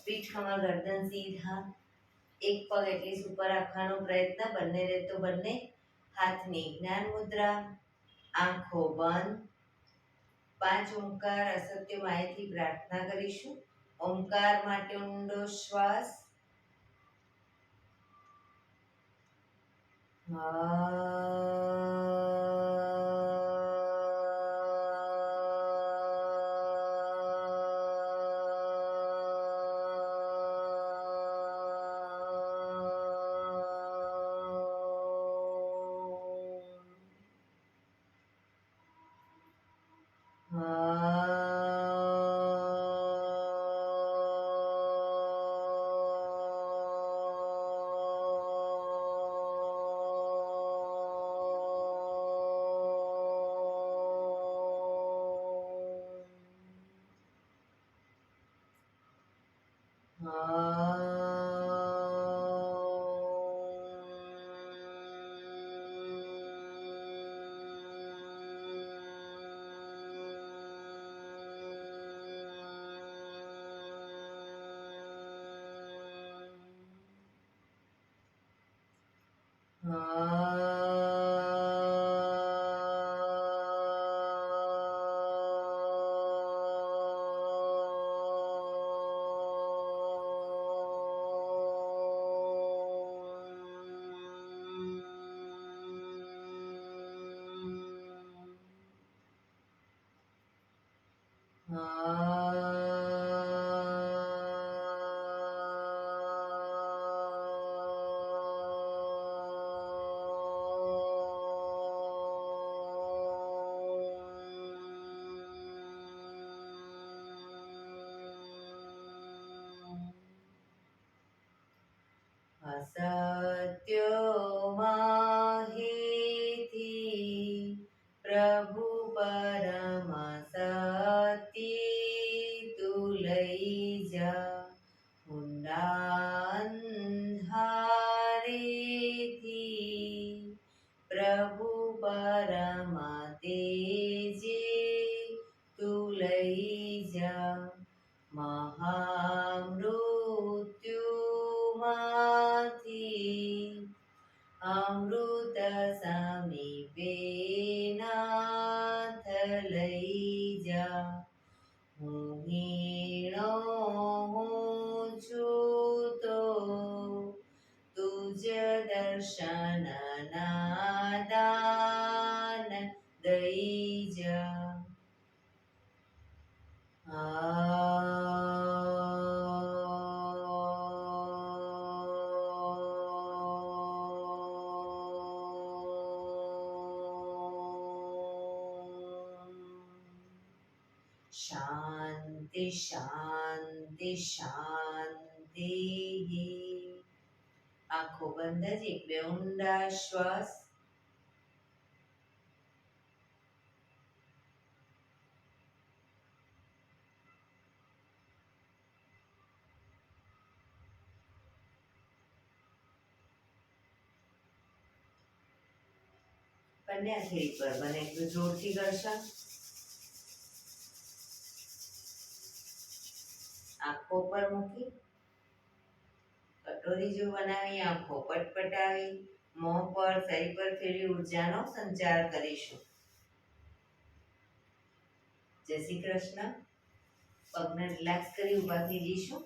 પીઠ ખમા ગરદન સીધા, એક પગ એટલી ઉપર રાખવાનો પ્રયત્ન, બંને રહેતો બંને હાથની જ્ઞાન મુદ્રા, આંખો બંધ. 5 ઓમકાર અસત્ય માયથી પ્રાર્થના કરીશું. ઓમકાર માટે ઊંડો શ્વાસ. અસત્યો માહિતી પ્રભુ પરમ સત્ય તું લઈ જા, ઊંડા અંધારેથી પ્રભુ પરમ તેજે તું લઈ જા, મહામૃત્યુમાંથી અમૃત સમીપે નાથ લઈ જા. હું હીણો હું છું તો તુજ દર્શન ના દાન દઈ જા. શાંતિ શાંતિ શાંતિ. આંખો બંધ જ એક બે ઊંડા શ્વાસ. બંને હથેળી પર બને એટલું જોરથી ઘર્ષણ. આંખો પર મૂકી કટોરી જેવું બનાવી આંખો પટપટાવી મોં પર શરીર પર ફેરવી ઉર્જાનો સંચાર કરીશું. જય શ્રી કૃષ્ણ. પગને રિલેક્સ કરી ઊભા થઈ જઈશું.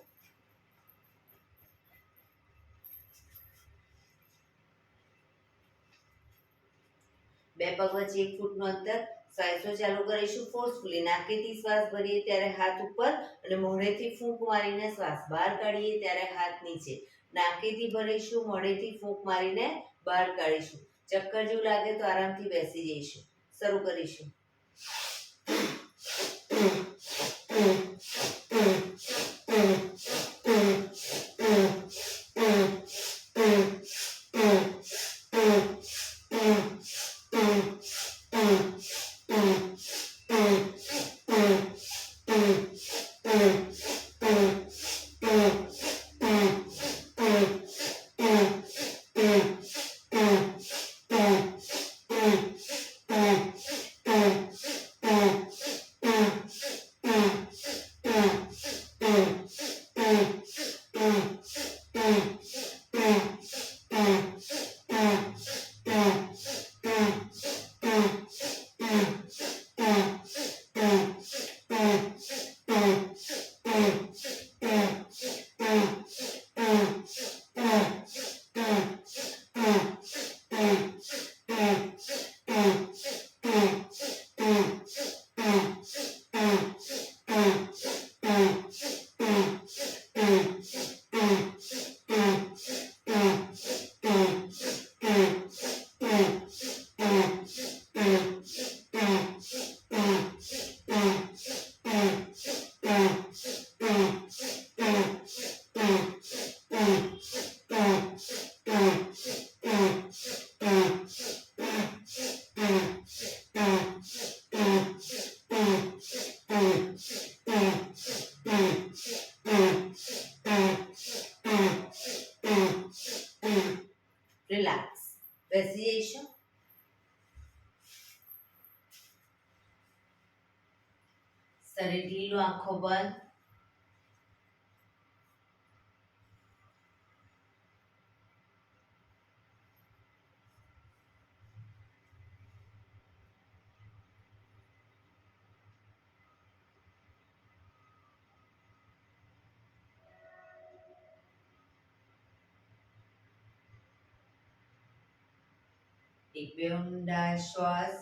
બે પગ વચ્ચે 1 ફૂટનું અંતર. શ્વાસો ચાલુ કરીશું ફોર્સફુલી. નાકેથી શ્વાસ ભરીએ ત્યારે હાથ ઉપર અને મોઢેથી ફૂંક મારીને શ્વાસ બહાર કાઢીએ ત્યારે હાથ નીચે. નાકેથી ભરીશું, મોઢેથી ફૂંક મારીને બહાર કાઢીશું. ચક્કર જેવું લાગે તો આરામથી બેસી જઈશું. શરૂ કરીશું. શરીર ઢીલું, આંખો બંધ. એક બે ઊંડા શ્વાસ.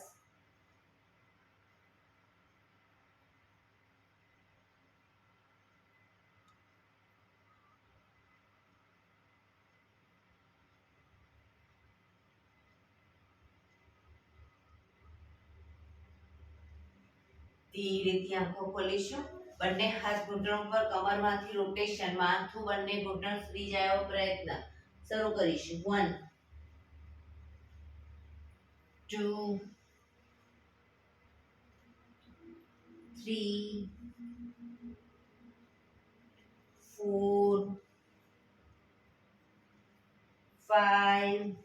ધીરેથી આંખો ખોલીશું. બંને હાથ ઘૂંટણ પર, કમરમાંથી રોટેશન, માથું બંને ઘૂંટણ સુધી જાય એવો પ્રયત્ન. શરૂ કરીશું. 1 2 3 4 5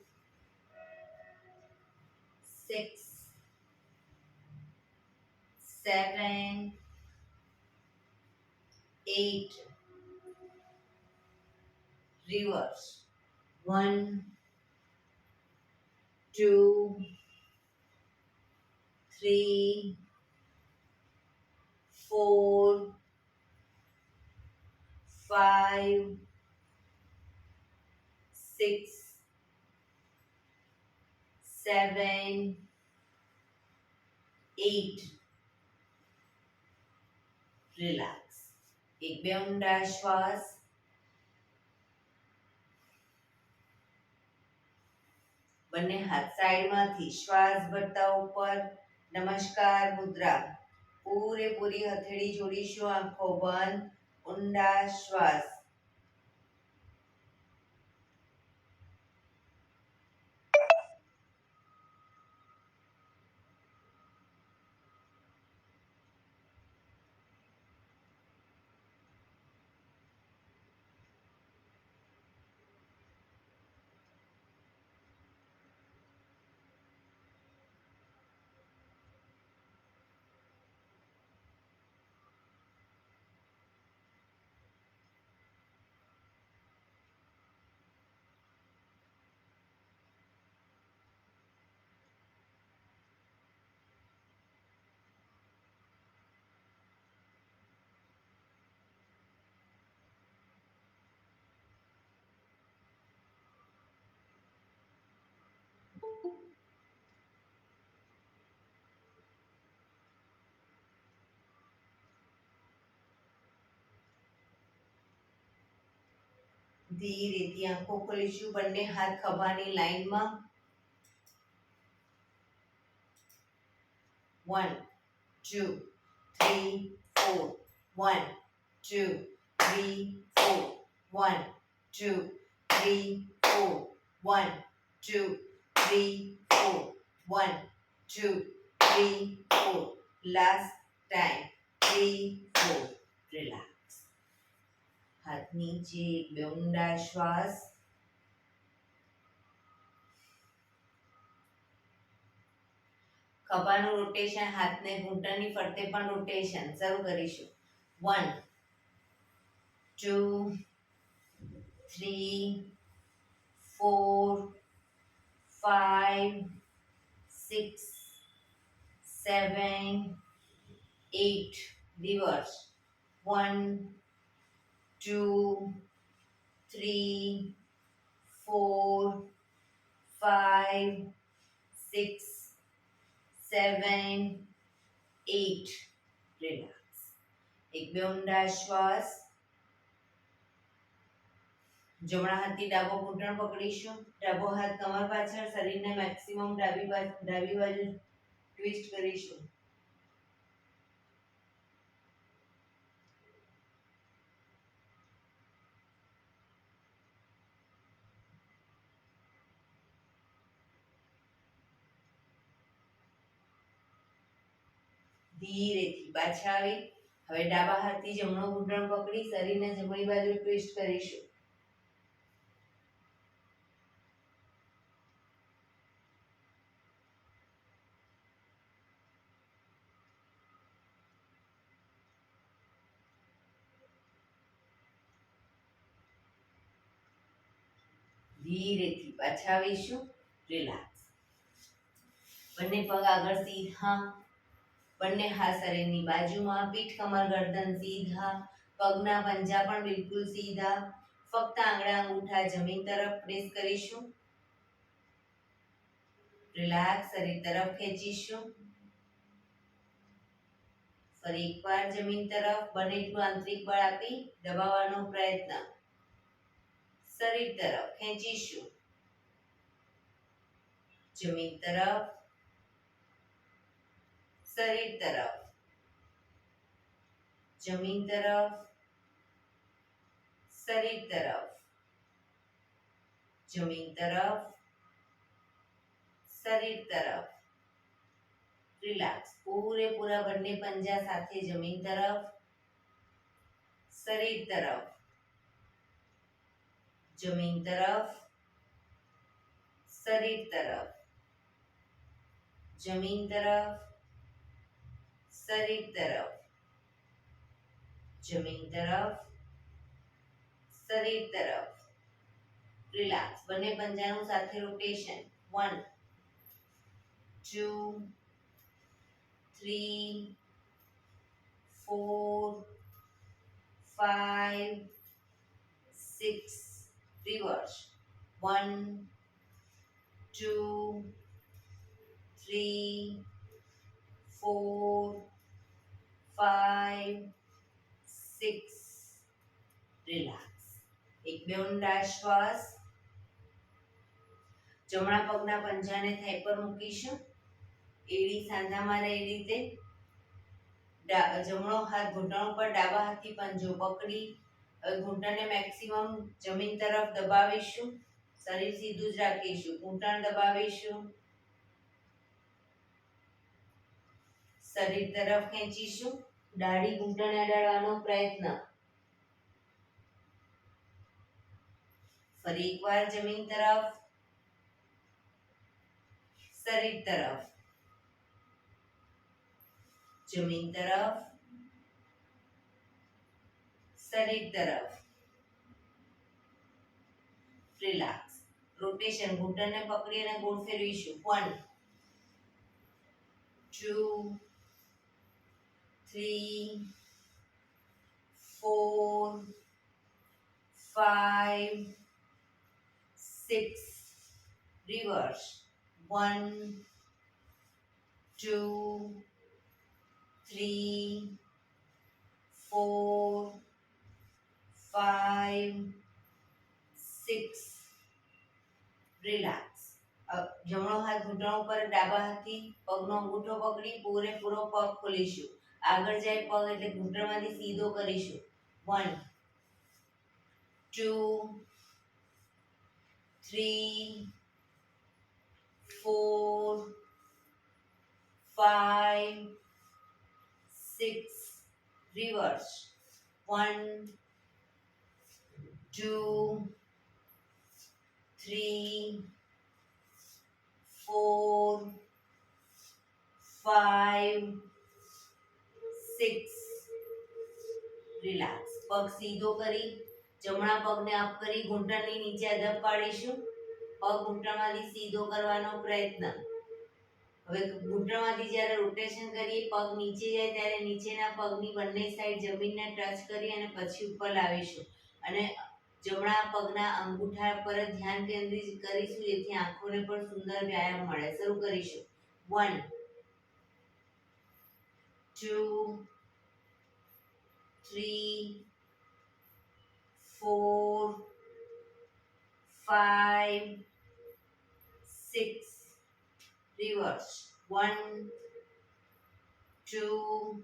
6 7 8. Reverse. 1 2 3 4 5 6 7 8. રિલેક્સ. એક બે ઊંડા શ્વાસ. બંને હાથ સાઈડમાંથી, શ્વાસ ભરતા ઉપર. નમસ્કાર મુદ્રા. પૂરેપૂરી હથેળી જોડીશું, આંખો બંધ. ઊંડા શ્વાસ. ધીરેથી આંખો ખોલીશું. બંને હાથ ખભાની લાઈનમાં. 1 2 3 4 1 2 3 4 1 2 3 4 1 2 3 4 1 2 3 4. Last time. 3 4. Relax. હાથ નીચે, બે ઊંડા શ્વાસ. ખભાનું રોટેશન, હાથને ઘૂંટણની ફરતે પણ રોટેશન. શરૂ કરીશું. 1 2 3 4 5 6 7 8. Reverse. 1 2 3 4 5 6 7 8. રિલેક્સ. એક બે ઊંડા શ્વાસ. જમણા હાથથી ડાબો ઘૂંટણ પકડીશું. ડાબો હાથ કમર પાછળ, શરીરને મેક્સિમમ ડાબી બાજુ ટ્વિસ્ટ કરીશું. ધીરેથી પાછા આવી. હવે ડાબા હાથથી જમણો ઘૂંટણ પકડી શરીરને જમણી બાજુ ટ્વિસ્ટ કરીશું. ધીરેથી પાછા આવીશું. રિલેક્સ. બંને પગ આગળ સીધા, બંને હાથ શરીરની બાજુમાં, પીઠ કમર ગરદન સીધા, પગના પંજા પણ બિલકુલ સીધા. ફક્ત આંગળા અંગૂઠા જમીન તરફ પ્રેસ કરીશું. રિલેક્સ. શરીર તરફ ખેંચીશું. ફરી એકવાર જમીન તરફ બને એટલું આંતરિક બળ આપી દબાવવાનો પ્રયત્ન. શરીર તરફ ખેંચીશું. જમીન તરફ, શરીર તરફ, જમીન તરફ, શરીર તરફ, જમીન તરફ, શરીર તરફ. રિલેક્સ. પૂરેપૂરા બંને પંજા સાથે જમીન તરફ, શરીર તરફ, જમીન તરફ, શરીર તરફ, જમીન તરફ, શરીર તરફ, જમીન તરફ, શરીર તરફ. રિલેક્સ. બંને પંજાનું સાથે રોટેશન. 1 2 3 4 5 6. રિવર્સ. 1 2 3 4 5 6. રિલેક્સ. એક બે ઊંડા શ્વાસ. જમણા પગના પંજાને થાઈ પર મૂકીશું. એડી સાંધામાં રહે એ રીતે. જમણો હાથ ઘૂંટણ ઉપર, ડાબા હાથથી પંજો પકડી ઘૂંટણને મેક્સિમમ જમીન તરફ દબાવીશું. શરીર સીધું જ રાખીશું. ઘૂંટણ દબાવીશું. શરીર તરફ ખેંચીશું. દાઢી ઘૂંટણને અડાડવાનો પ્રયત્ન. ફરી એકવાર જમીન તરફ, શરીર તરફ, જમીન તરફ, શરીર તરફ. રિલેક્સ. રોટેશન. ઘૂંટણને પકડી અને ગોળ ફેરવીશું. 1 2 3 4 5 6. રિવર્સ. 1 2 3 4 5 6. રિલેક્સ. જમણો હાથ ઘૂંટણ ઉપર, ડાબા હાથથી પગનો અંગૂઠો પકડી પૂરેપૂરો પગ ખોલીશું. આગળ જાય પગ એટલે ઘૂંટણમાંથી સીધો કરીશું. 1 2 3 4 5 6. રિવર્સ. 1 2 3 4 5 6. રિલેક્સ. પગ સીધો કરી જમણા પગને અપ કરી ઘૂંટણની નીચે અદબ પાડીશું. પગ ઘૂંટણમાંથી સીધો કરવાનો પ્રયત્ન. હવે ઘૂંટણમાંથી જ્યારે રોટેશન કરીએ પગ નીચે જાય ત્યારે નીચેના પગની બંને સાઈડ જમીનને ટચ કરી અને પછી ઉપર લાવીશું અને જમણા પગના અંગૂઠા પર ધ્યાન કેન્દ્રિત કરીશું, જેથી આંખોને પણ સુંદર વ્યાયામ મળે. શરૂ કરીશું. 1 2 3 4 5 6. રિવર્સ. 1 2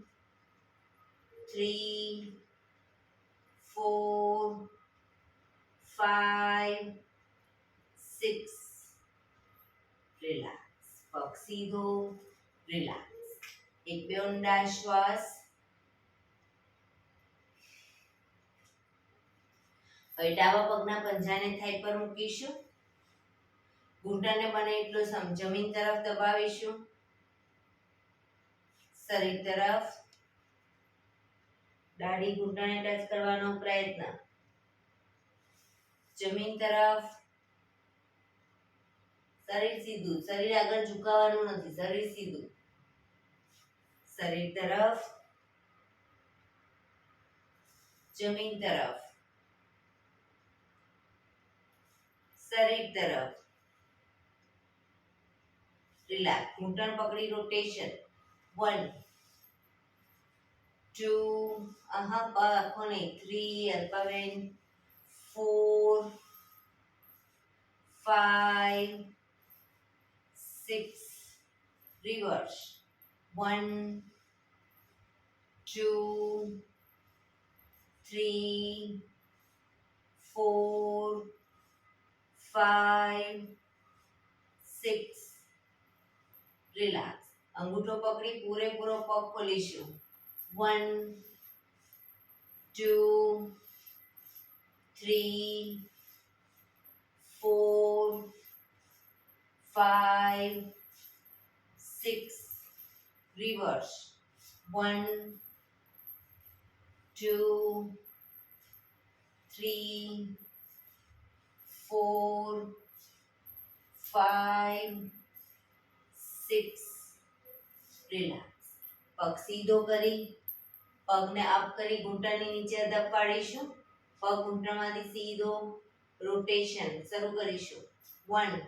3 4 5 6. રિલેક્સ. પગ સીધો. રિલેક્સ. એક બે ઊંડા શ્વાસ. હવે ડાબા પગના પંજાને થાઈ પર મૂકીશું. ઘૂંટણને બને એટલો જમીન તરફ દબાવીશું. શરીર તરફ. દાઢી ઘૂંટણને ટચ કરવાનો પ્રયત્ન. જમીન તરફ, શરીર સીધું, શરીર આગળ ઝુકાવવાનું નથી, શરીર સીધું. શરીર તરફ, જમીન તરફ, શરીર તરફ. રિલેક્સ. ઘૂંટણ પકડી રોટેશન. 1 2 આખો નહીં, 3 અલ્પાબેન, 4 5 6 રિવર્સ. 1 2 3 4 5 6 રિલેક્સ. અંગૂઠો પકડી પૂરેપૂરો પગ ખોલીશું. 1 2 3 4 5 6 રિવર્સ. 1 2 3 4 5 6 રિલેક્સ. પગ સીધો કરી પગને અપ કરી ઘૂંટણની નીચે દબાડીશું. પગ ઘૂંટણમાંથી સીધો રોટેશન શરૂ કરીશું. 1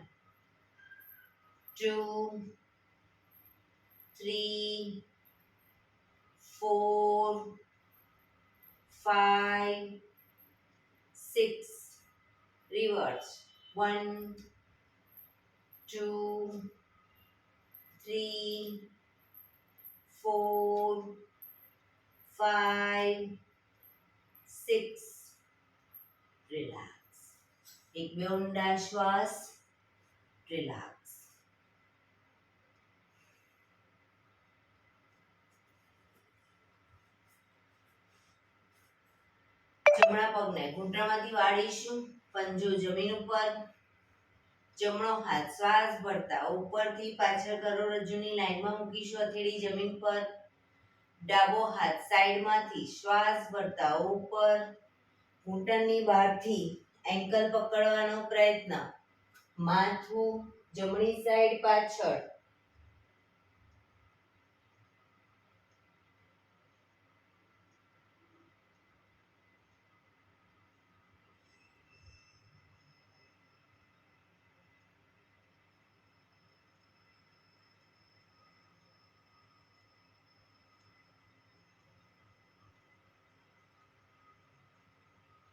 2 3 4 5 6 રિવર્સ. 1 2 3 4 5 6 રિલેક્સ. એક બે ઊંડા શ્વાસ. રિલેક્સ. જમણા પગને ઘૂંટણમાંથી વાળીશું. પંજો જમીન ઉપર. જમણો હાથ શ્વાસ ભરતા ઉપરથી પાછળ કરોડરજ્જુની લાઈનમાં મૂકીશું. હથેળી જમીન પર. ડાબો હાથ સાઈડમાંથી શ્વાસ ભરતા ઉપર. ઘૂંટણની બહારથી એન્કલ પકડવાનો પ્રયત્ન. માથું જમણી સાઈડ પાછળ.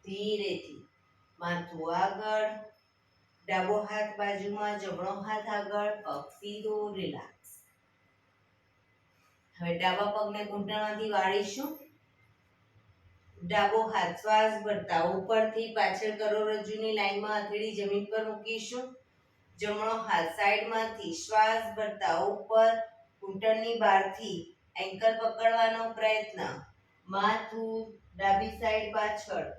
ધીરેથી માથું આગળ. ડાબો હાથ બાજુમાં, જમણો હાથ આગળ. પગ સીધો. રિલેક્સ. હવે ડાબા પગને ઘૂંટણમાંથી વાળીશું. ડાબો હાથ શ્વાસ ભરતા ઉપરથી પાછળ કરોડરજ્જુની લાઈનમાં હથેળી જમીન પર મૂકીશું. જમણો હાથ સાઈડમાંથી શ્વાસ ભરતા ઉપર. ઘૂંટણની બહારથી એન્કલ પકડવાનો પ્રયત્ન. માથું ડાબી સાઈડ પાછળ.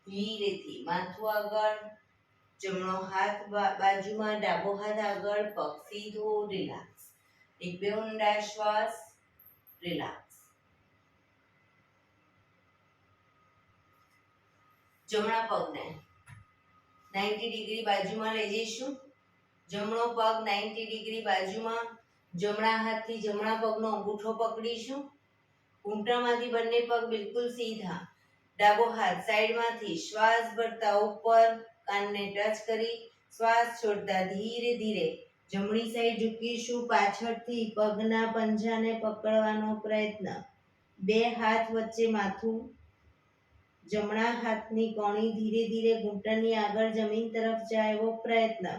ધીરેથી માથું આગળ. જમણો હાથ બાજુમાં, ડાબો હાથ આગળ. પગ સીધો. રિલેક્સ. એક બે ઊંડા શ્વાસ. રિલેક્સ. જમણા પગને 90 ડિગ્રી બાજુમાં લઈ જઈશું. જમણો પગ 90 ડિગ્રી બાજુમાં. જમણા હાથથી જમણા પગનો અંગૂઠો પકડીશું. ઘૂંટણમાંથી બંને પગ બિલકુલ સીધા. ડાબો હાથ સાઈડમાંથી શ્વાસ ભરતા ઉપર. કાનને ટચ કરી શ્વાસ છોડતા ધીરે ધીરે જમણી સાઈડ ઝૂકીશું. પાછળથી પગના પંજાને પકડવાનો પ્રયત્ન. બે હાથ વચ્ચે માથું. જમણા હાથની કોણી ધીરે ધીરે ઘૂંટણની આગળ જમીન તરફ જાય એવો પ્રયત્ન.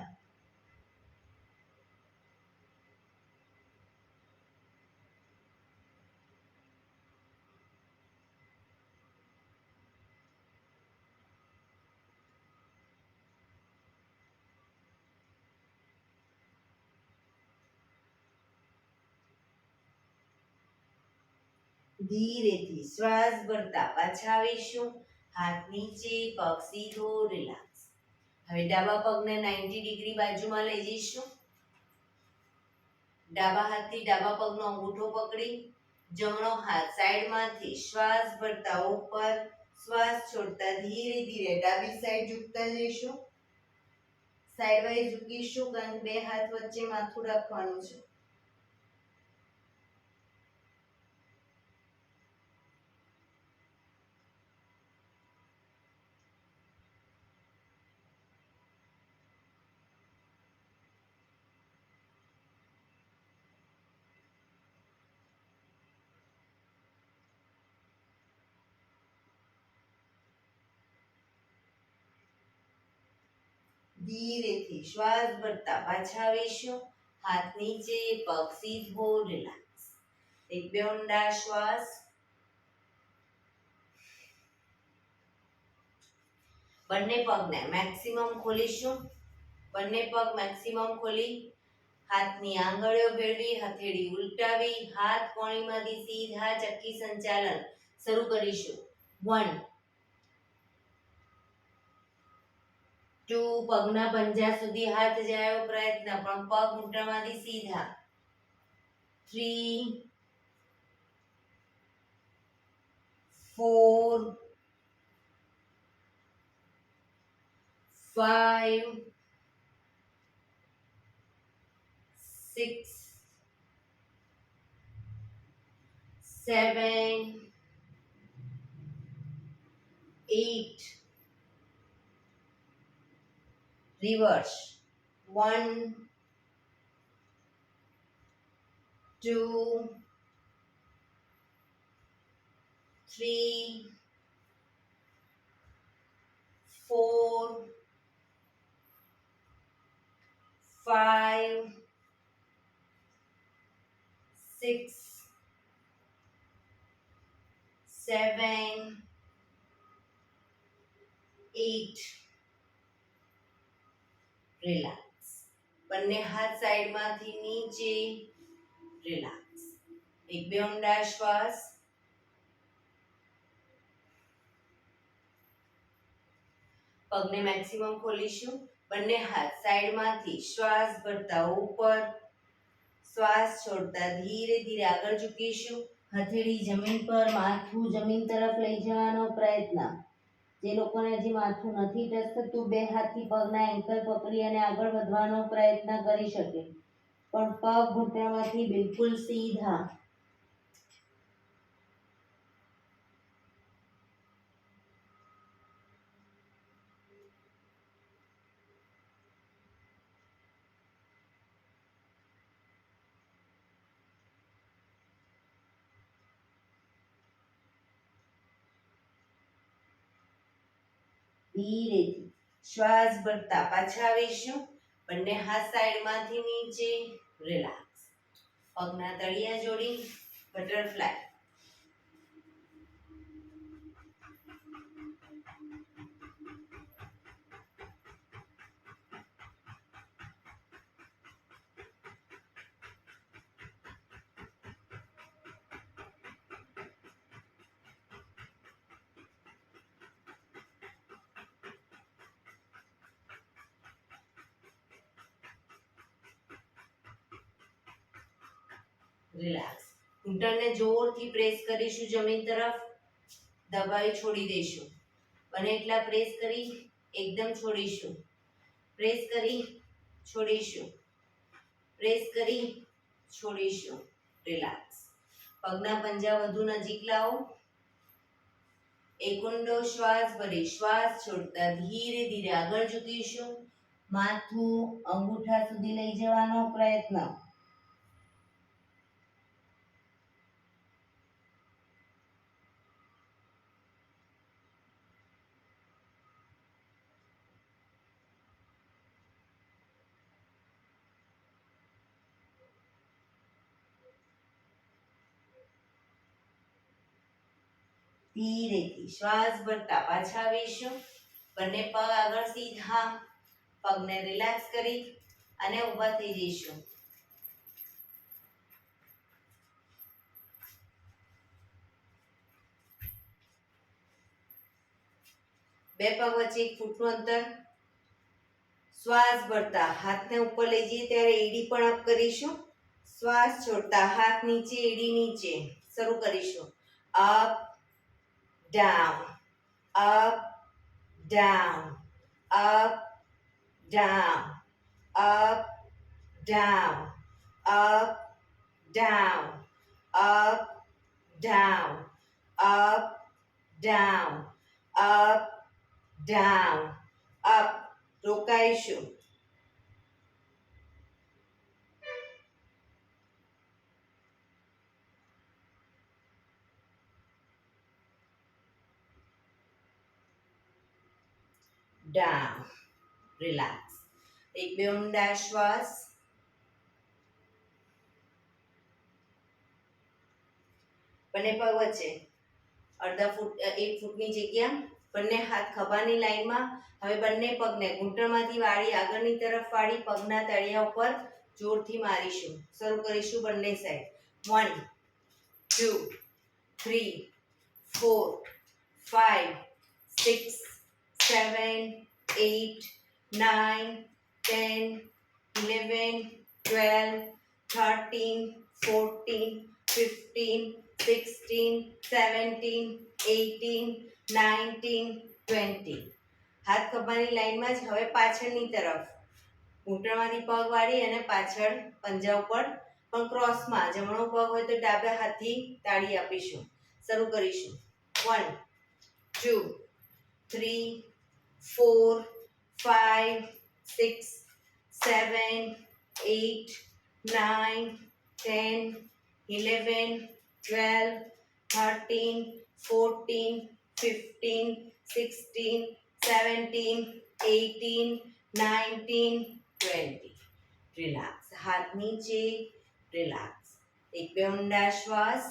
ધીરેથી શ્વાસ ભરતા પાછા આવીશું. હાથ નીચે, પગ સીધો, રિલેક્સ. હવે ડાબા પગને 90 ડિગ્રી બાજુમાં લઈ જઈશું. ડાબા હાથથી ડાબા પગનો અંગૂઠો પકડી જમણો હાથ સાઈડમાંથી શ્વાસ ભરતા ઉપર, શ્વાસ છોડતા ધીરે ધીરે ડાબી સાઈડ ઝૂકતા જઈશું. સાઈડ વાઇઝ ઝૂકીશું કારણ કે બે હાથ વચ્ચે માથું રાખવાનું છે. ધીરેથી શ્વાસ ભરતા પાછા આવીશું. હાથ નીચે, પગ સીધો, રિલેક્સ. એક બે ઊંડા શ્વાસ. બંને પગને મેક્સિમમ ખોલીશું. બંને પગ મેક્સિમમ ખોલી હાથની આંગળીઓ ભેળવી, હથેળી ઉલટાવી, હાથ કોણીમાંથી સીધા ચક્કી સંચાલન શરૂ કરીશું. 1 2 પગના પંજા સુધી હાથ જાય એવો પ્રયત્ન, પણ પગ ઘૂંટણમાંથી સીધા. 3 4 5 6 7 8 reverse. 1 2 3 4 5 6 7 8 રિલેક્સ. બંને હાથ સાઈડમાંથી નીચે, રિલેક્સ. એક બે ઊંડા શ્વાસ. પગને મેક્સિમમ ખોલીશું. બંને હાથ સાઈડમાંથી શ્વાસ ભરતા ઉપર, શ્વાસ છોડતા ધીરે ધીરે આગળ ઝૂકીશું. હથેળી જમીન પર, માથું જમીન તરફ લઈ જવાનો પ્રયત્ન. જે લોકોને હજી માથું નથી ટચ થતું, બે હાથથી પગના એન્કલ પકડી અને આગળ વધવાનો પ્રયત્ન કરી શકે, પણ પગ ઘૂંટણમાંથી બિલકુલ સીધા. ધીરેથી શ્વાસ ભરતા પાછા આવીશું. બંને હાથ સાઈડમાંથી નીચે, રિલેક્સ. પગના તળિયા જોડી, બટરફ્લાય. રિલેક્સ. ઘૂંટણને જોરથી પ્રેસ કરીશું જમીન તરફ. દબાઈ છોડી દઈશું. બને એટલા પ્રેસ કરી એકદમ છોડીશું. પ્રેસ કરી છોડીશું. પ્રેસ કરી છોડીશું. રિલેક્સ. પગના પંજા વધુ નજીક લાવો. એક ઊંડો શ્વાસ ભરી શ્વાસ છોડતા ધીરે ધીરે આગળ ઝૂકીશું. માથું અંગૂઠા સુધી લઈ જવાનો પ્રયત્ન. ધીરેથી શ્વાસ ભરતા પાછા આવીશું. બંને પગ આગળ સીધા. પગને રિલેક્સ કરી અને ઊભા થઈ જઈશું. બે પગ વચ્ચે 1 ફૂટનું અંતર. શ્વાસ ભરતા હાથને ઉપર લઈ જઈએ ત્યારે એડી પણ અપ કરીશું. શ્વાસ છોડતા હાથ નીચે, એડી નીચે. શરૂ કરીશું. Up down, up down, up down, up down, up down, up down, up down, up down, up. રોકાઈશું. Down, relax. એક બે ઊંડા શ્વાસ. બંને પગ વચ્ચે અડધા ફૂટ 1 ફૂટની જગ્યા. બંને હાથ ખભાની લાઈનમાં. હવે બંને પગને ઘૂંટણમાંથી વાળી આગળની તરફ વાળી પગના તળિયા ઉપર જોરથી મારીશું. શરૂ કરીશું બંને સાઈડ. 1 2 3 4 5 6 7 8 9 10 11 12 13 14 15 16 17 18 19 20. હાથ ખભાની લાઈનમાં જ. હવે પાછળની તરફ ઘૂંટણમાંથી પગ વાળી અને પાછળ પંજા ઉપર પણ ક્રોસમાં. જમણો પગ હોય તો ડાબા હાથથી તાળી આપીશું. શરૂ કરીશું. 1 2 3 4 5 6 7 8 9 10 11 12 13 14 15 16 17 18 19 20. રિલેક્સ. હાથ નીચે. રિલેક્સ. એક બે ઊંડા શ્વાસ.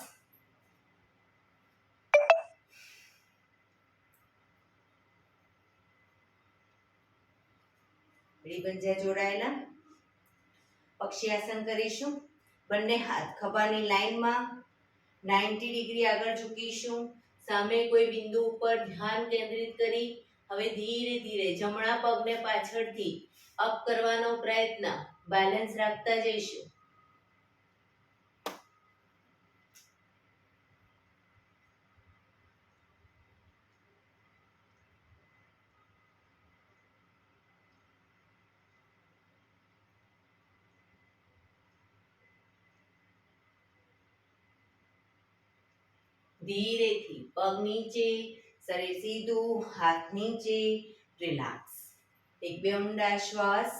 પંજા જોડાયેલા. પક્ષી આસન કરીશું. બંને હાથ ખભાની લાઈનમાં 90 ડિગ્રી આગળ ઝૂકીશું. સામે કોઈ બિંદુ ઉપર ધ્યાન કેન્દ્રિત કરી હવે ધીરે ધીરે જમણા પગને પાછળથી અપ કરવાનો પ્રયત્ન. બેલેન્સ રાખતા જઈશું. ધીરેથી પગ નીચે, શરીર સીધું, હાથ નીચે. રિલેક્સ. એક બે ઊંડા શ્વાસ.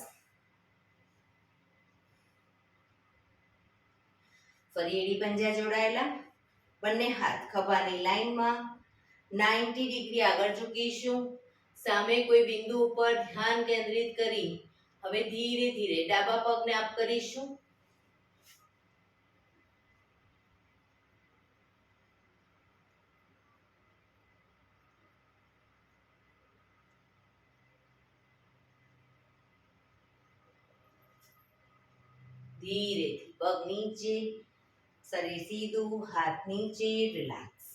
ફરી એડી પંજા જોડાયેલા. બંને હાથ ખભાની લાઈનમાં 90 ડિગ્રી આગળ ઝૂકીશું. સામે કોઈ બિંદુ ઉપર ધ્યાન કેન્દ્રિત કરી હવે ધીરે ધીરે ડાબા પગને અપ કરીશું. ધીરેથી પગ નીચે, શરીર સીધું, હાથ નીચે. રિલેક્સ.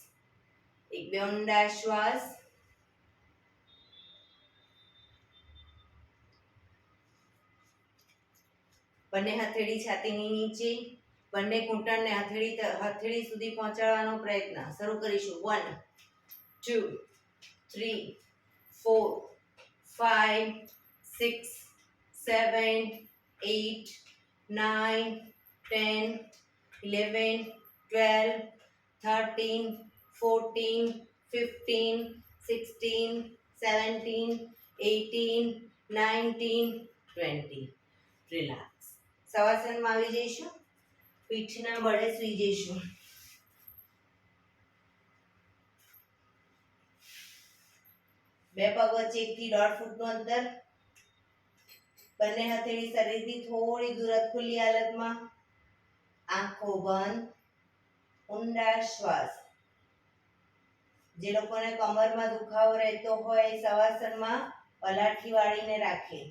એક બે ઊંડા શ્વાસ. બંને હથેળી છાતીની નીચે. બંને ઘૂંટણને હથેળી સુધી પહોંચાડવાનો પ્રયત્ન. શરૂ કરીશું. 1 2 3 4 5 6 7 8 9 10 11 12 13 14 15 16 17 18 19 20. રિલેક્સ. શવાસનમાં આવી જઈશું. પીઠના બળે સૂઈ જઈશું. બે પગ વચ્ચે 1 થી 1.5 ફૂટનું અંતર. બંને હથેળી શરીરથી થોડી દૂર ખુલ્લી હાલતમાં. આંખો બંધ. ઊંડા શ્વાસ. જે લોકોને કમરમાં દુખાવો રહેતો હોય શવાસનમાં પલાઠી વાળીને રાખે.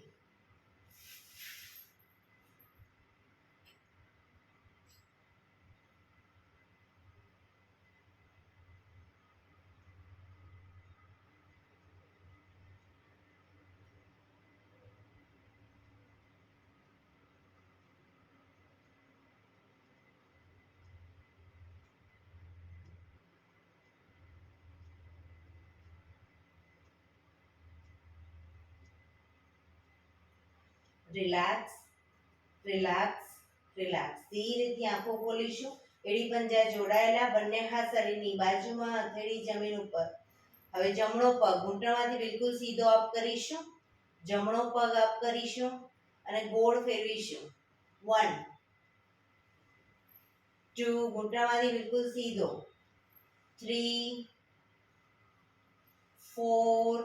Relax, relax, relax. ધીરેથી આંખો ખોલીશું. એડી પંજા જોડાયેલા, બંને હાથ શરીરની બાજુમાં, હથેળી જમીન ઉપર. હવે જમણો પગ ઘૂંટણમાંથી બિલકુલ સીધો અપ કરીશું. જમણો પગ અપ કરીશું અને ગોળ ફેરવીશું. 1 2, ઘૂંટણમાંથી બિલકુલ સીધો. 3 4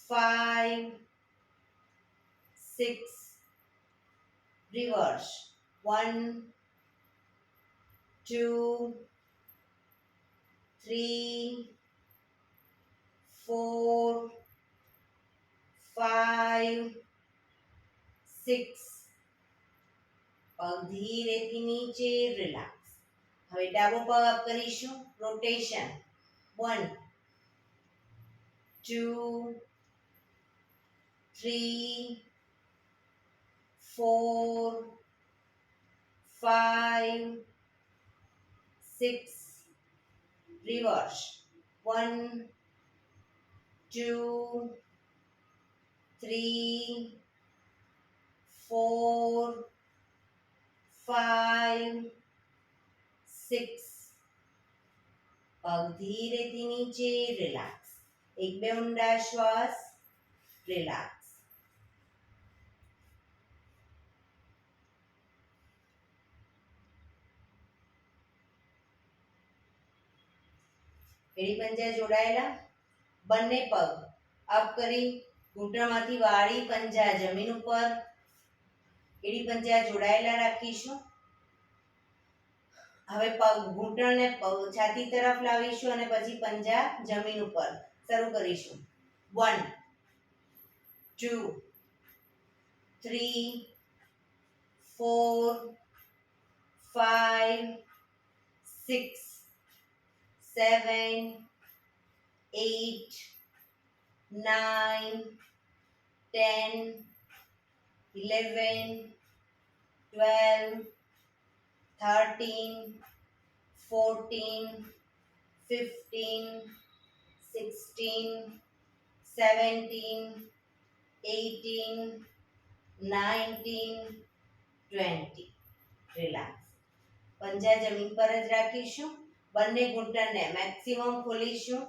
5 6, રિવર્સ. 1 2 3 4 5 6. પગ ધીરેથી નીચે, રિલેક્સ. હવે ડાબો પગ અપ કરીશું. રોટેશન. 1 2 3 4 5 6, રિવર્સ. 1 2 3 4 5 6. પગ ધીરેથી નીચે, રિલેક્સ. એક બે ઊંડા શ્વાસ, રિલેક્સ. એડી પંજા જોડાયેલા, બંને પગ અપ કરી ઘૂંટણમાંથી વાળી પંજા જમીન ઉપર. એડી પંજા જોડાયેલા રાખીશું. હવે પગ ઘૂંટણને છાતી તરફ લાવીશું અને પછી પંજા જમીન ઉપર. શરૂ કરીશું. 1 2 3 4 5 6 7 8 9 10 11 12 13 14 15 16 17 18 19 20. રિલેક્સ. પંજા જમીન પર જ રાખીશું. બંને ઘૂંટણને મેક્સિમમ ખોલીશું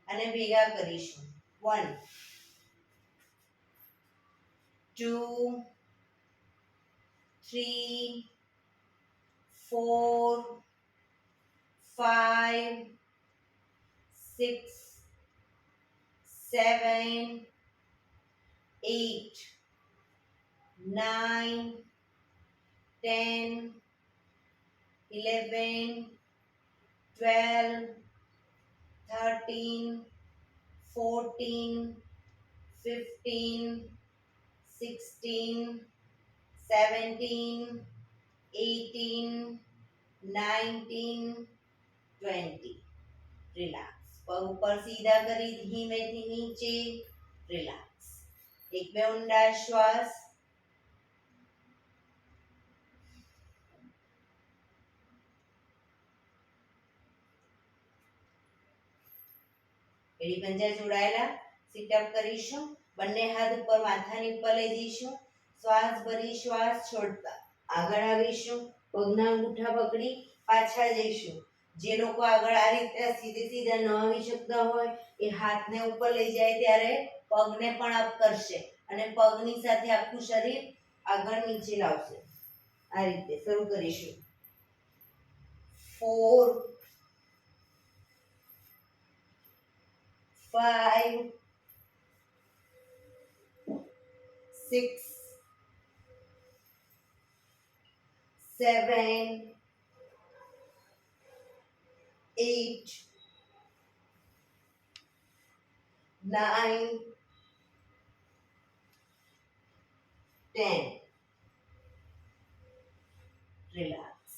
અને ભેગા કરીશું. 1 2 3 4 5 6 7 8 9 10 11 12 13 14 15 16 17 18 19 20. રિલેક્સ. પગ ઉપર સીધા કરી ધીમેથી નીચે, રિલેક્સ. એક બે ઊંડા શ્વાસ. એડી પંજા જોડાયેલા, સિટઅપ કરીશું. બંને હાથ ઉપર માથાની ઉપર લઈ જઈશું. શ્વાસ ભરી શ્વાસ છોડતા આગળ આવીશું. પગના અંગૂઠા પકડી પાછા જઈશું. જે લોકો આગળ આ રીતે સીધે સીધા ન આવી શકતા હોય એ હાથને ઉપર લઈ જાય ત્યારે પગને પણ અપ કરશે અને પગની સાથે આખું શરીર આગળ નીચે લાવશે. આ રીતે શરૂ કરીશું. 4 5 6 7 8 9 10. રિલેક્સ.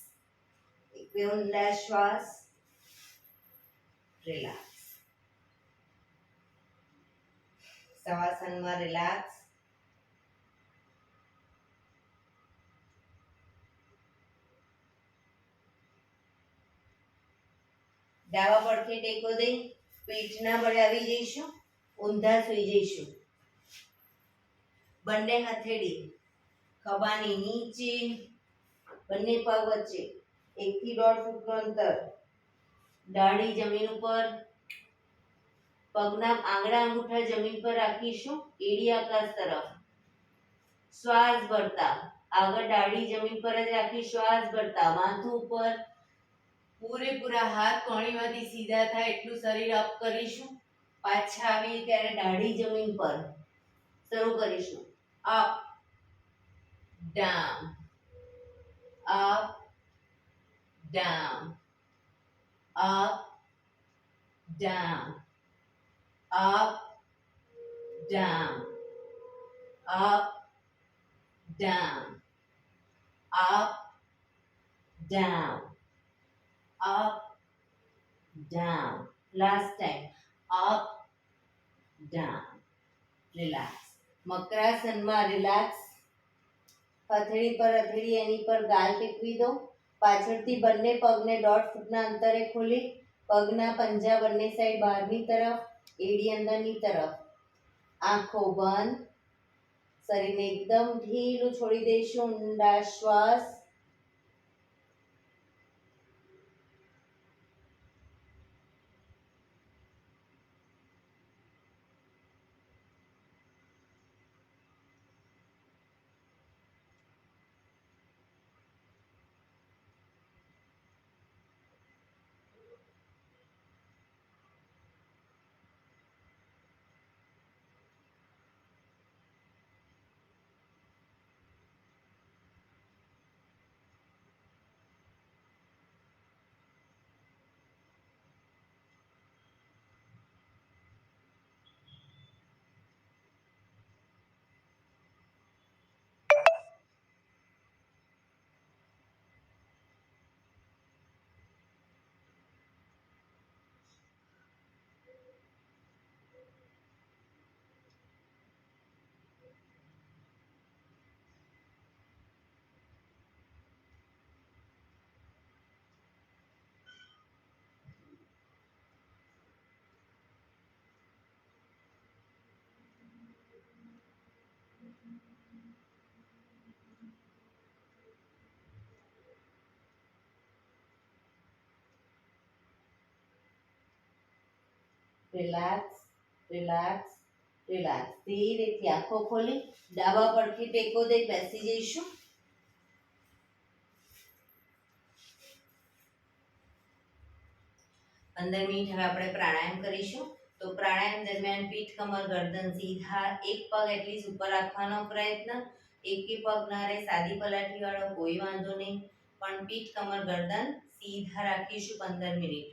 એક બે ઊંડા શ્વાસ, રિલેક્સ. શવાસનમાં રિલેક્સ. ડાબા પડખે ટેકો દઈ પીઠના બળે આવી જઈશું. ઊંધા સુઈ જઈશું. બંને હથેળી ખભાની નીચે, બંને પગ વચ્ચે 1 થી 1.5 ફૂટનું અંતર, દાઢી જમીન ઉપર, પગના આંગળા અંગૂઠા જમીન પર રાખીશું, એડી આકાશ તરફ. શ્વાસ ભરતા આગળ દાઢી જમીન પર જ રાખી, શ્વાસ ભરતા માથું ઉપર, પૂરેપૂરા હાથ કોણીમાંથી સીધા થાય એટલું શરીર અપ કરીશું. પાછા આવીએ ત્યારે દાઢી જમીન પર. શરૂ કરીશું. Up down, up down, up down, up down, up down, up down, up down. Last time. Up down. Relax. મકરાસનમાં રિલેક્સ. હથેળી પર હથેળી એની પર ગાલ ટેકવી દો. પાછળથી બંને પગને 1.5 ફૂટના અંતરે ખોલી, પગના પંજા બંને સાઈડ બહારની તરફ, એડી અંદરની તરફ. આંખો બંધ. શરીરને એકદમ ઢીલું છોડી દઈશું. ઊંડા શ્વાસ. Relax, relax, relax. ધીરેથી આંખો ખોલી ડાબા પડખે ટેકો દઈ બેસી જઈશું. પંદર મિનિટ હવે આપણે પ્રાણાયામ કરીશું. તો પ્રાણાયામ દરમિયાન પીઠ, કમર, ગરદન સીધા, એક પગ એટલીસ્ટ ઉપર રાખવાનો પ્રયત્ન. એકે પગ ના રહે સાદી પલાઠી વાળો કોઈ વાંધો નહીં, પણ પીઠ, કમર, ગરદન સીધા રાખીશું 15 મિનિટ.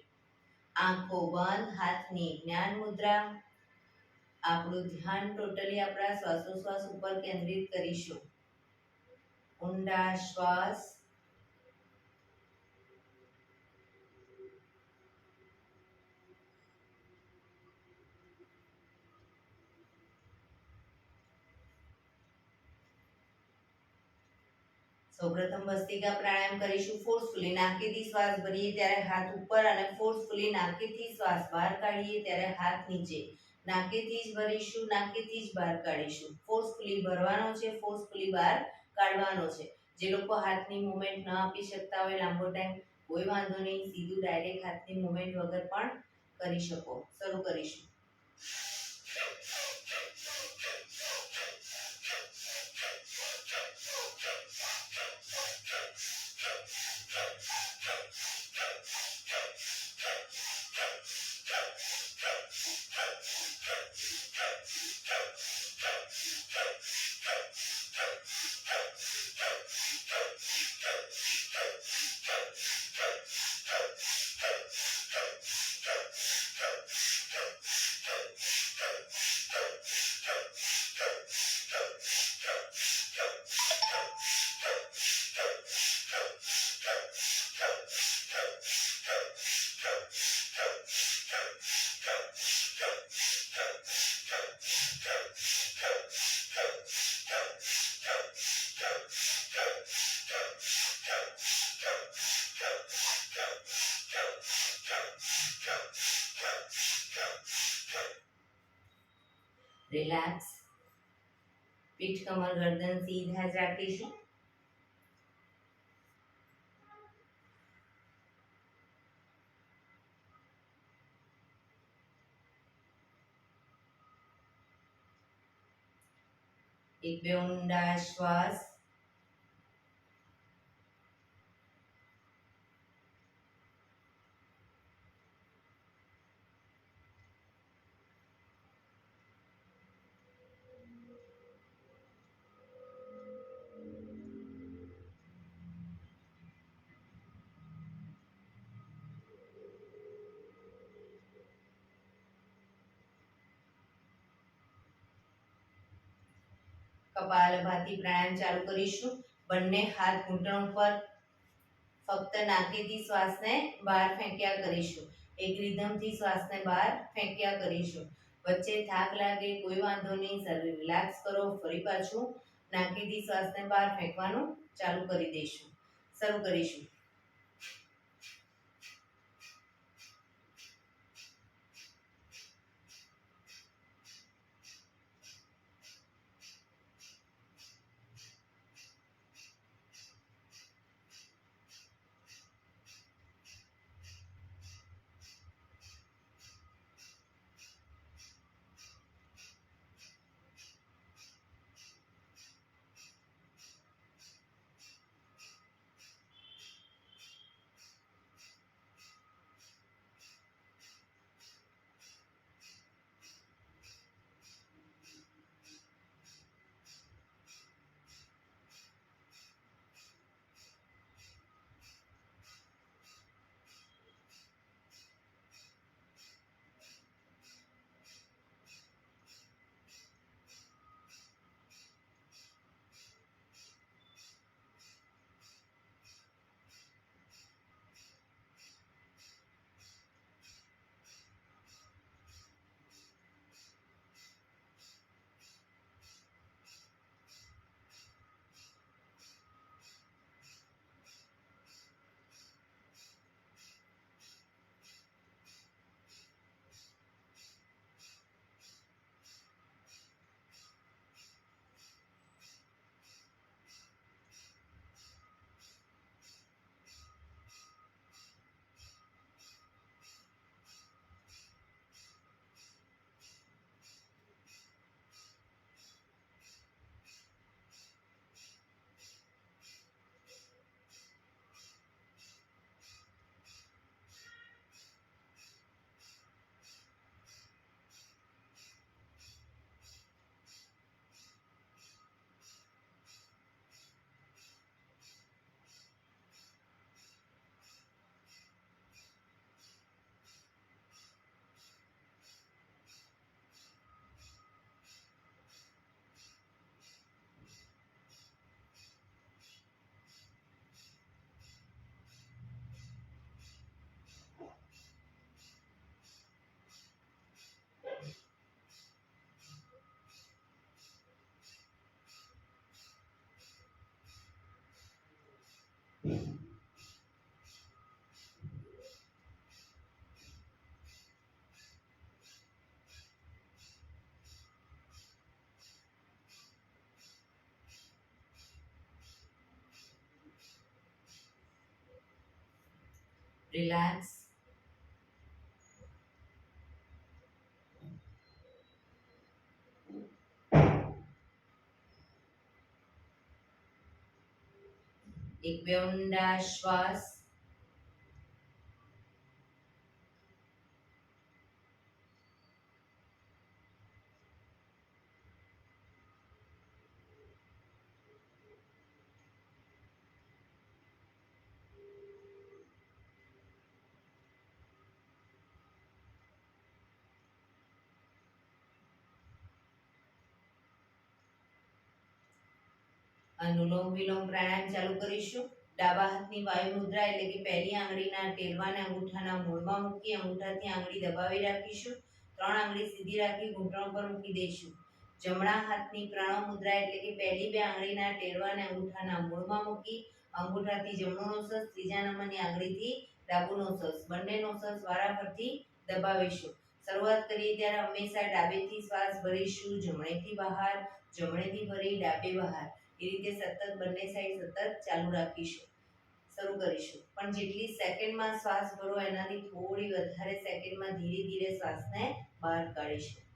આંખો બંધ, હાથની જ્ઞાન મુદ્રા. આપણું ધ્યાન ટોટલી આપણા શ્વાસોશ્વાસ ઉપર કેન્દ્રિત કરીશું. ઊંડા શ્વાસ. સૌપ્રથમ ભસ્ત્રિકા પ્રાણાયામ કરીશું ફોર્સફુલી. નાકેથી શ્વાસ ભરીએ ત્યારે હાથ ઉપર અને ફોર્સફુલી નાકેથી શ્વાસ બહાર કાઢીએ ત્યારે હાથ નીચે. નાકેથી જ ભરીશું, નાકેથી જ બહાર કાઢીશું. ફોર્સફુલી ભરવાનો છે, ફોર્સફુલી બહાર કાઢવાનો છે. જે લોકો હાથની મૂવમેન્ટ ન આપી શકતા હોય લાંબો ટાઈમ, કોઈ વાંધો નહીં, સીધું ડાયરેક્ટ હાથની મૂવમેન્ટ વગર પણ કરી શકો. શરૂ કરીશું. રિલેક્સ. પીઠ કમર ગરદન સીધા જ રાખીશું. એક બે ઊંડા શ્વાસ. કપાલભાતિ પ્રાણાયામ ચાલુ કરીશું. બંને હાથ ઘૂંટણ પર, ફક્ત નાકેથી શ્વાસને બહાર ફેંક્યા કરીશું. એક રિધમથી શ્વાસને બહાર ફેંક્યા કરીશું. વચ્ચે થાક લાગે કોઈ વાંધો નહીં, શરીર રિલેક્સ કરો. ફરી પાછું નાકેથી શ્વાસને બહાર ફેંકવાનું ચાલુ કરી દઈશું. શરૂ કરીશું. રિલેક્સ. એક બે ઊંડા શ્વાસ. અનુલોમ વિલોમ પ્રાણાયામ ચાલુ કરીશું. ડાબા હાથની વાયુ મુદ્રા એટલે કે પહેલી આંગળીના ટેરવાને અંગૂઠાના મૂળમાં મૂકી અંગૂઠાથી આંગળી દબાવી રાખીશું. 3 આંગળી સીધી રાખી ઘૂંટણ પર મૂકી દઈશું. જમણા હાથની પ્રણવ મુદ્રા એટલે કે પહેલી 2 આંગળીના ટેરવાને અંગૂઠાના મૂળમાં મૂકી અંગૂઠાથી જમણો નોસસ, ત્રીજા નંબરની આંગળીથી ડાબુ નોસસ, બંને નોસસ વારાફરતી દબાવીશું. શરૂઆત કરીએ ત્યારે હંમેશા ડાબેથી શ્વાસ ભરીશું, જમણેથી બહાર, જમણેથી ભરી ડાબે બહાર. એ રીતે સતત બંને સાઈડ સતત ચાલુ રાખીશું. શરૂ કરીશું. પણ જેટલી સેકન્ડમાં શ્વાસ ભરો એનાથી થોડી વધારે સેકન્ડમાં ધીરે ધીરે શ્વાસને બહાર કાઢીશું.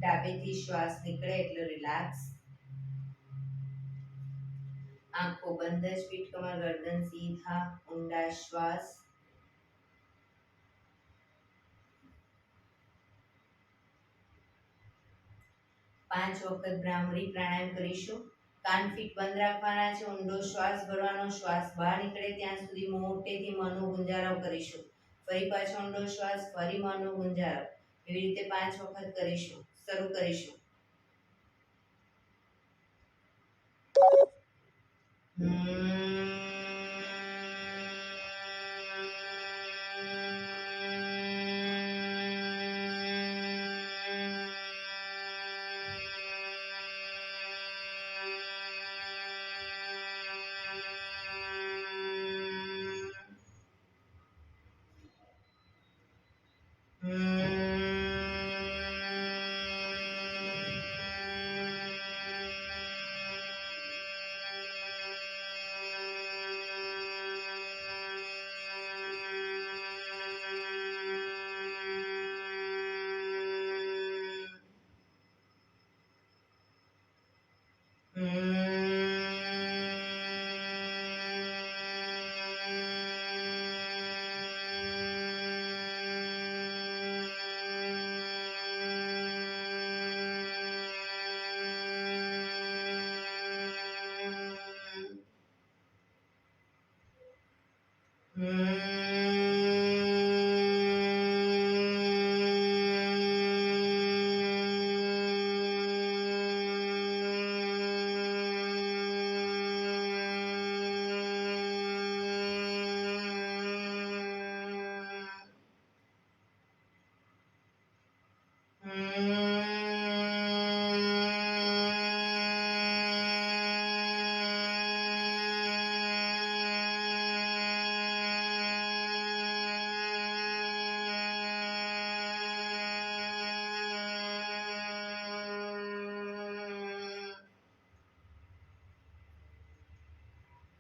ડાબેથી શ્વાસ નીકળે એટલે રિલેક્સ. आंखों बंद ज, पीठ कमर गर्दन सीधा, ऊंडा श्वास। પાંચ વખત ભ્રામરી પ્રાણાયામ કરીશું। કાન ફીટ બંધ રાખવાના છે, ઊંડો શ્વાસ ભરવાનો, શ્વાસ બહાર નીકળે ત્યાં સુધી મોટેથી મોંનો ગુંજારો કરીશું। ફરી પાછો ઊંડો શ્વાસ, ફરી મોંનો ગુંજારો, એવી રીતે 5 વખત કરીશું। શરૂ કરીશું।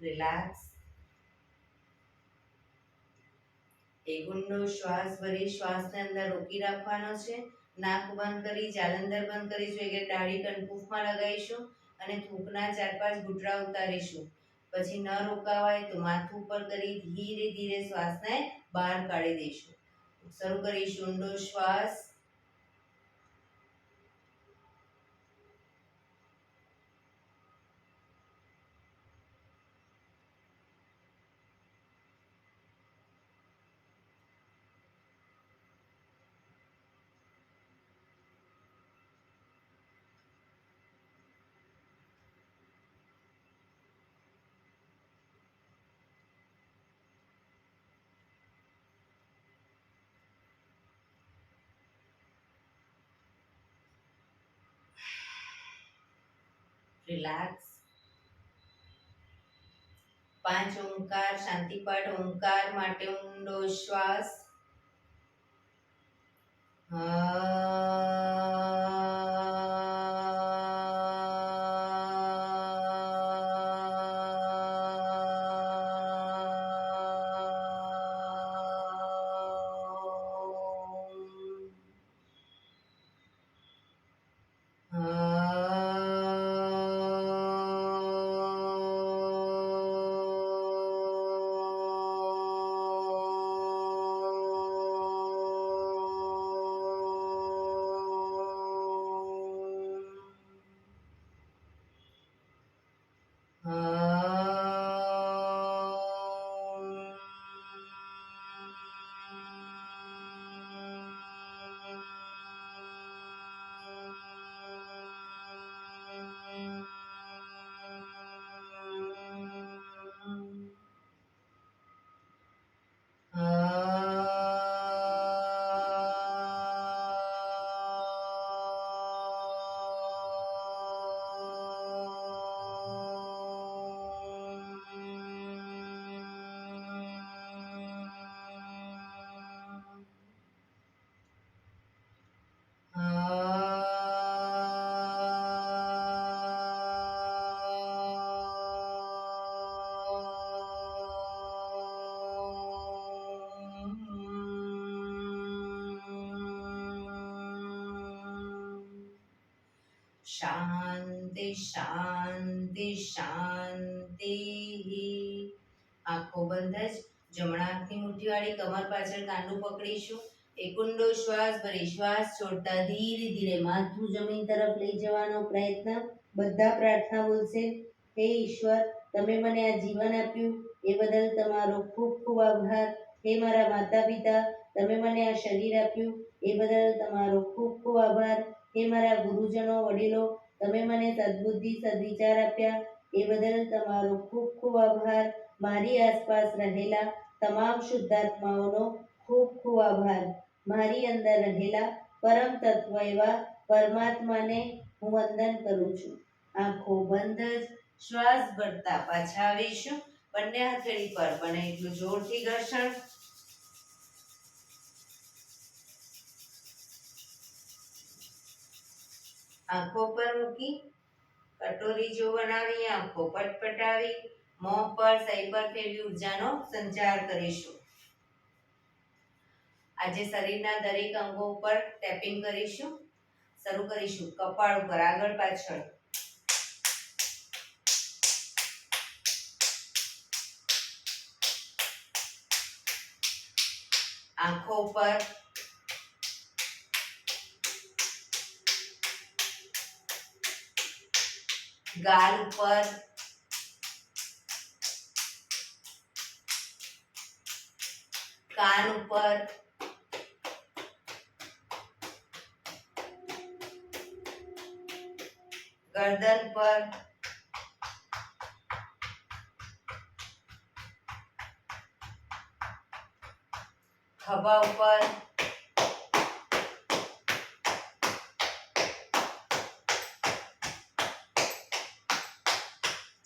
રિલેક્સ। એક ઊંડો શ્વાસ ભરી શ્વાસને અંદર રોકી રાખવાનો છે। નાક બંધ કરી, જાલંધર બંધ કરીશું, એટલે દાઢી કનકુફમાં લગાવીશું અને થૂંકના 4-5 ઘૂંટડા ઉતારીશું। પછી ન રોકાવાય તો માથું ઉપર કરી ધીરે ધીરે શ્વાસને બહાર કાઢી દઈશું। શરૂ કરીશું। ઊંડો શ્વાસ, રિલેક્સ। 5 ઓમકાર શાંતિપાઠ। ઓમકાર માટે ઊંડો શ્વાસ, शांति शांति शांति। આંખો બંધ જ. જમણા હાથની મુઠ્ઠીવાળી કમર પાછળ કાંડું પકડીશું. એક ઊંડો શ્વાસ ભરી શ્વાસ છોડતા ધીરે ધીરે માથું જમીન તરફ લઈ જવાનો પ્રયત્ન. બધા પ્રાર્થના બોલશે. હે ઈશ્વર, તમે મને આ જીવન આપ્યું એ બદલ તમારો ખૂબ ખૂબ આભાર. હે મારા માતા પિતા, તમે મને આ શરીર આપ્યું એ બદલ તમારો ખૂબ ખૂબ આભાર. હે મારા ગુરુજનો વડીલો, તમે મને સદબુદ્ધિ સદવિચાર આપ્યા એ બદલ તમારો ખૂબ ખૂબ આભાર. મારી આસપાસ રહેલા તમામ શુદ્ધાત્માઓનો ખૂબ ખૂબ આભાર. મારી અંદર રહેલા પરમ તત્વ એવા પરમાત્માને હું વંદન કરું છું. આંખો બંધ જ શ્વાસ ભરતા પાછા આવીશું. બંને હથેળી પર બને એટલું જોરથી ઘર્ષણ. આંખો પર મૂકી કટોરી જો બનાવી આંખો પટપટાવી મોં પર સહી પર ફેરવી ઉર્જાનો સંચાર કરીશું. આજે શરીરના દરેક અંગો ઉપર ટેપિંગ કરીશું. શરૂ કરીશું કપાળ ઉપર, આગળ પાછળ. આંખો ઉપર, ગાલ ઉપર, કાન ઉપર, ગરદન પર, ખભા ઉપર,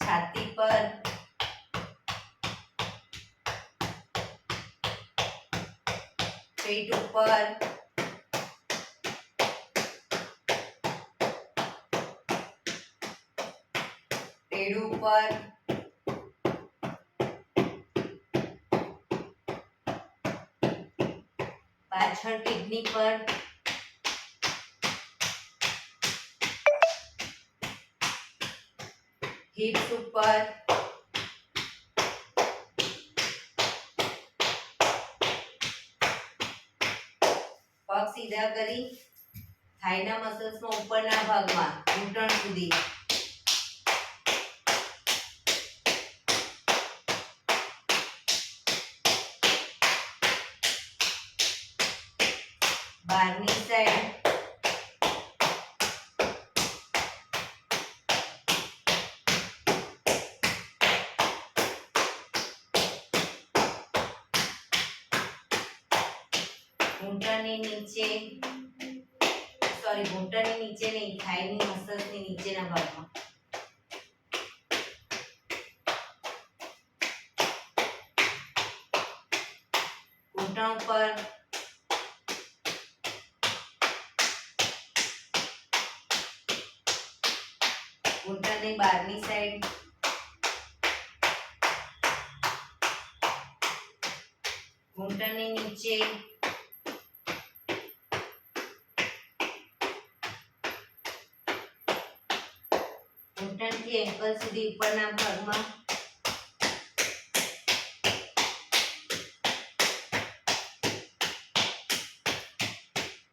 છાતી પર, પેટ ઉપર, પેડ ઉપર, પાછળ કિડની પર, હિપ્સ ઉપર, પગ સીધા કરી થાઈના મસલ્સમાં ઉપરના ભાગમાં ઘૂંટણ સુધી. બહારની સાઈડ, ઘૂંટણની નીચે, ઘૂંટણની નીચે નહીં, થાઈની મસલ્સની નીચેના ભાગમાં. ઘૂંટણ ઉપર, ઘૂંટણની બહારની સાઈડ, ઘૂંટણની નીચે, ઘૂંટણથી એન્કલ સુધી ઉપરના ભાગમાં.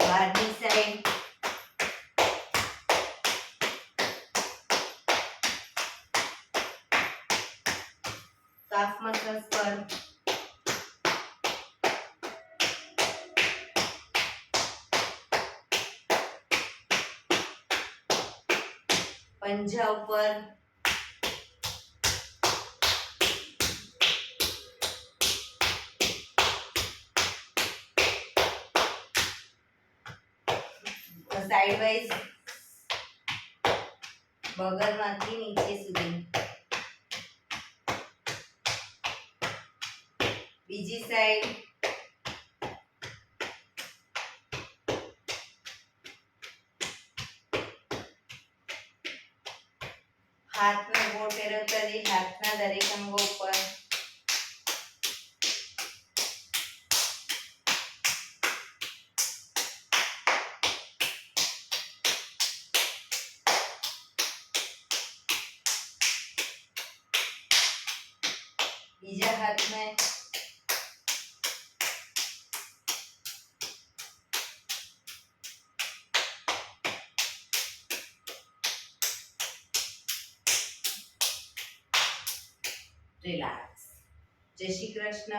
બહારની સાઈડ, કાફ મસલ્સ પર, પંજા ઉપર, સાઈડ વાઇઝ બગલમાંથી નીચે સુધી. બીજી સાઈડ, હાથનો ગોળ ફેરવતા જઈ હાથના દરેક અંગો ઉપર. બીજા हाथ में रिलैक्स। जय श्री कृष्ण।